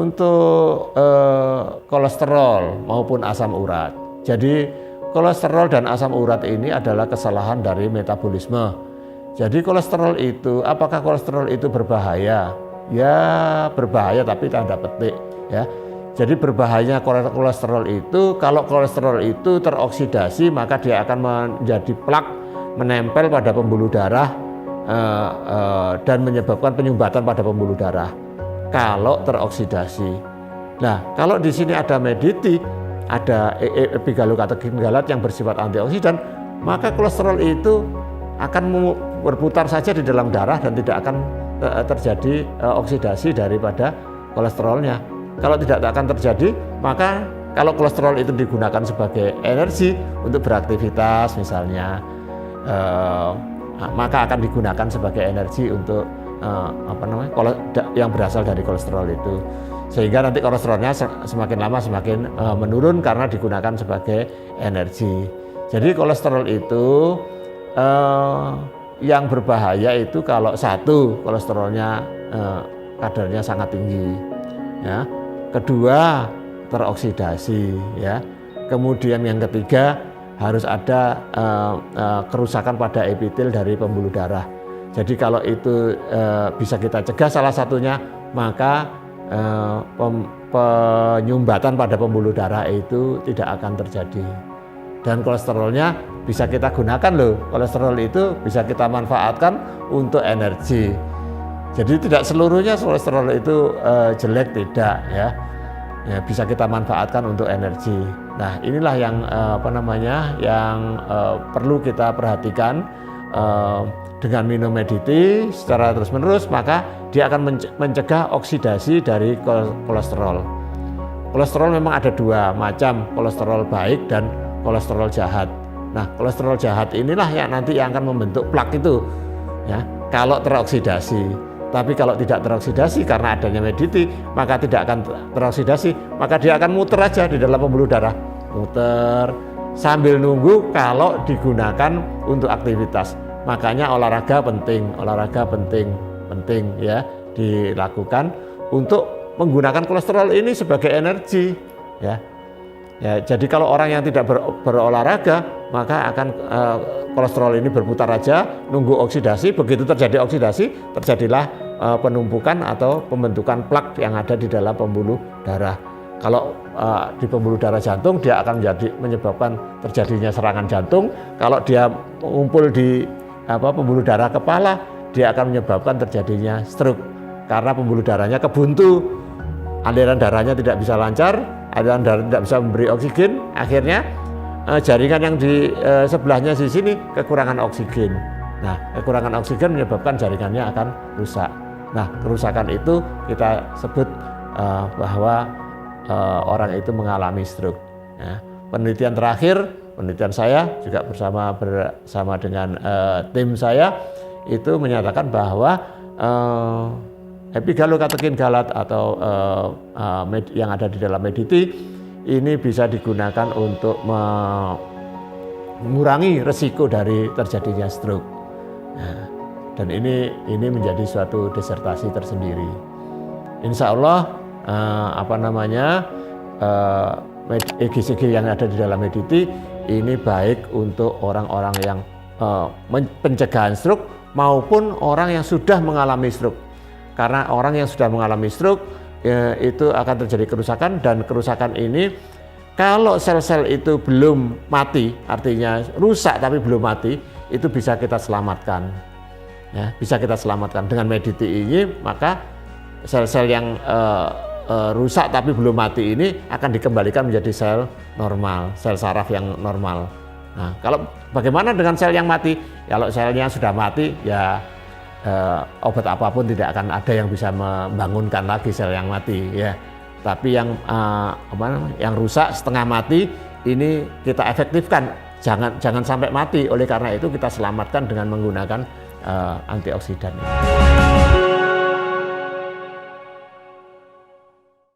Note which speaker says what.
Speaker 1: untuk kolesterol maupun asam urat. Jadi kolesterol dan asam urat ini adalah kesalahan dari metabolisme. Jadi kolesterol itu, apakah kolesterol itu berbahaya? Ya berbahaya, tapi tanda petik ya. Jadi berbahayanya kolesterol itu, kalau kolesterol itu teroksidasi maka dia akan menjadi plak menempel pada pembuluh darah dan menyebabkan penyumbatan pada pembuluh darah kalau teroksidasi. Nah, kalau di sini ada mediti, ada epigallocatechin galat yang bersifat antioksidan, maka kolesterol itu akan berputar saja di dalam darah dan tidak akan terjadi oksidasi daripada kolesterolnya. Kalau tidak akan terjadi, maka kalau kolesterol itu digunakan sebagai energi untuk beraktivitas misalnya, maka akan digunakan sebagai energi untuk yang berasal dari kolesterol itu, sehingga nanti kolesterolnya semakin lama semakin menurun karena digunakan sebagai energi. Jadi kolesterol itu yang berbahaya itu kalau satu, kolesterolnya kadarnya sangat tinggi ya. Kedua, teroksidasi ya. Kemudian yang ketiga, harus ada kerusakan pada epitel dari pembuluh darah. Jadi kalau itu bisa kita cegah salah satunya, maka penyumbatan pada pembuluh darah itu tidak akan terjadi. Dan kolesterolnya bisa kita gunakan loh. Kolesterol itu bisa kita manfaatkan untuk energi. Jadi tidak seluruhnya kolesterol itu jelek, tidak ya. Ya, bisa kita manfaatkan untuk energi. Nah, inilah yang yang perlu kita perhatikan. Dengan minum mediti secara terus-menerus, maka dia akan mencegah oksidasi dari kolesterol. Kolesterol memang ada dua macam, kolesterol baik dan kolesterol jahat. Nah, kolesterol jahat inilah yang nanti yang akan membentuk plak itu, ya, kalau teroksidasi. Tapi kalau tidak teroksidasi karena adanya mediti, maka tidak akan teroksidasi, maka dia akan muter aja di dalam pembuluh darah, muter sambil nunggu kalau digunakan untuk aktivitas. Makanya olahraga penting ya dilakukan untuk menggunakan kolesterol ini sebagai energi ya. Ya, jadi kalau orang yang tidak berolahraga, maka akan kolesterol ini berputar aja, nunggu oksidasi. Begitu terjadi oksidasi, terjadilah penumpukan atau pembentukan plak yang ada di dalam pembuluh darah. Kalau di pembuluh darah jantung, dia akan menyebabkan terjadinya serangan jantung. Kalau dia mengumpul di pembuluh darah kepala, dia akan menyebabkan terjadinya stroke karena pembuluh darahnya kebuntu, aliran darahnya tidak bisa lancar, aliran darah tidak bisa memberi oksigen, akhirnya jaringan yang di sebelahnya di sini kekurangan oksigen. Nah, kekurangan oksigen menyebabkan jaringannya akan rusak. Nah, kerusakan itu kita sebut bahwa orang itu mengalami stroke. Nah, penelitian terakhir, penelitian saya juga bersama dengan tim saya itu menyatakan bahwa epigallocatechin galat atau yang ada di dalam mediti ini bisa digunakan untuk mengurangi resiko dari terjadinya stroke. Nah, dan ini menjadi suatu disertasi tersendiri. Insya Allah EGCG yang ada di dalam mediti ini baik untuk orang-orang yang pencegahan stroke maupun orang yang sudah mengalami stroke. Karena orang yang sudah mengalami stroke itu akan terjadi kerusakan, dan kerusakan ini kalau sel-sel itu belum mati, artinya rusak tapi belum mati, itu bisa kita selamatkan. Ya, bisa kita selamatkan dengan mediti ini, maka sel-sel yang rusak tapi belum mati ini akan dikembalikan menjadi sel normal, sel saraf yang normal. Nah, kalau bagaimana dengan sel yang mati? Kalau selnya sudah mati, ya obat apapun tidak akan ada yang bisa membangunkan lagi sel yang mati, ya. Tapi yang yang rusak setengah mati ini kita efektifkan, jangan sampai mati. Oleh karena itu kita selamatkan dengan menggunakan antioksidan.